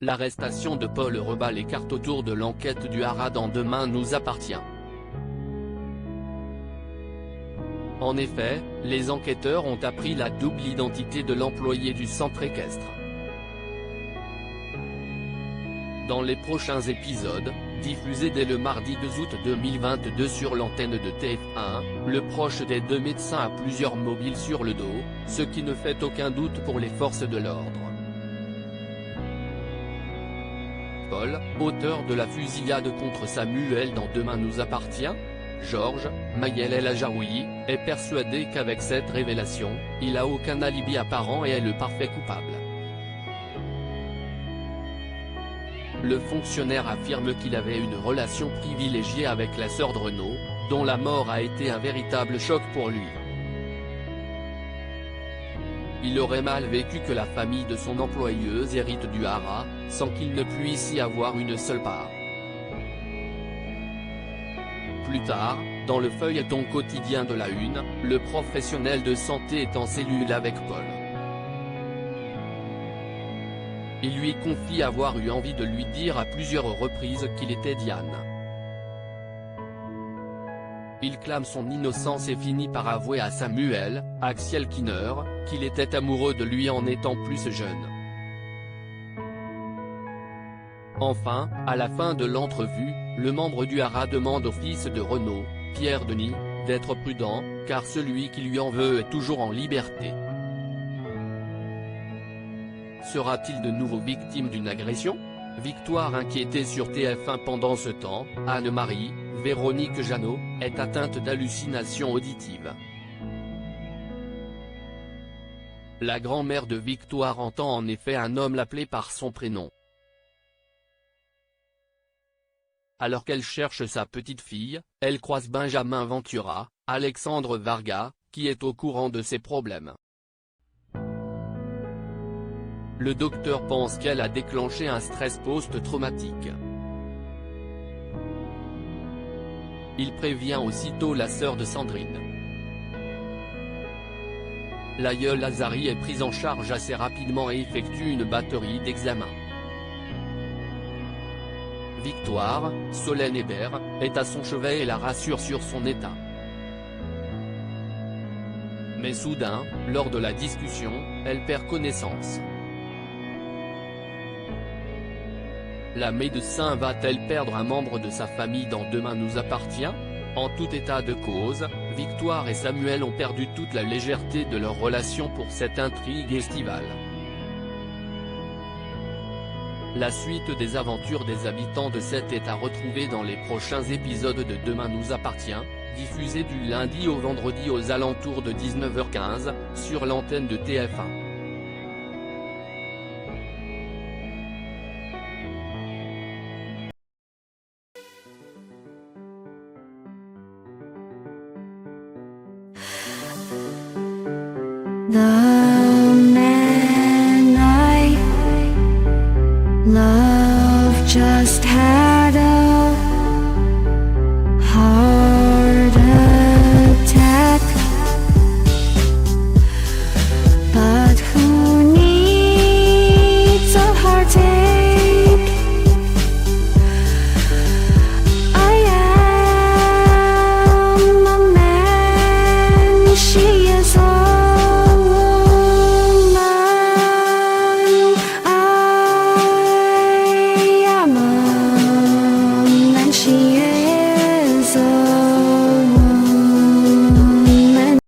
L'arrestation de Paul rebat les cartes autour de l'enquête du Haras dans Demain nous appartient. En effet, les enquêteurs ont appris la double identité de l'employé du centre équestre. Dans les prochains épisodes, diffusés dès le mardi 2 août 2022 sur l'antenne de TF1, le proche des deux médecins a plusieurs mobiles sur le dos, ce qui ne fait aucun doute pour les forces de l'ordre. Paul, auteur de la fusillade contre Samuel dans Demain nous appartient, Georges, Mayel El Ajaoui, est persuadé qu'avec cette révélation, il a aucun alibi apparent et est le parfait coupable. Le fonctionnaire affirme qu'il avait une relation privilégiée avec la sœur de Renaud, dont la mort a été un véritable choc pour lui. Il aurait mal vécu que la famille de son employeuse hérite du Haras, sans qu'il ne puisse y avoir une seule part. Plus tard, dans le feuilleton quotidien de la Une, le professionnel de santé est en cellule avec Paul. Il lui confie avoir eu envie de lui dire à plusieurs reprises qu'il était Diane. Il clame son innocence et finit par avouer à Samuel, Axel Kinner, qu'il était amoureux de lui en étant plus jeune. Enfin, à la fin de l'entrevue, le membre du Haras demande au fils de Renaud, Pierre Denis, d'être prudent, car celui qui lui en veut est toujours en liberté. Sera-t-il de nouveau victime d'une agression? Victoire inquiétée sur TF1 pendant ce temps, Anne-Marie, Véronique Jeannot, est atteinte d'hallucinations auditives. La grand-mère de Victoire entend en effet un homme l'appeler par son prénom. Alors qu'elle cherche sa petite fille, elle croise Benjamin Ventura, Alexandre Varga, qui est au courant de ses problèmes. Le docteur pense qu'elle a déclenché un stress post-traumatique. Il prévient aussitôt la sœur de Sandrine. L'aïeul Azari est prise en charge assez rapidement et effectue une batterie d'examens. Victoire, Solène Hébert, est à son chevet et la rassure sur son état. Mais soudain, lors de la discussion, elle perd connaissance. La médecin va-t-elle perdre un membre de sa famille dans Demain nous appartient? En tout état de cause, Victoire et Samuel ont perdu toute la légèreté de leur relation pour cette intrigue estivale. La suite des aventures des habitants de Sète est à retrouver dans les prochains épisodes de Demain nous appartient, diffusés du lundi au vendredi aux alentours de 19h15, sur l'antenne de TF1. 나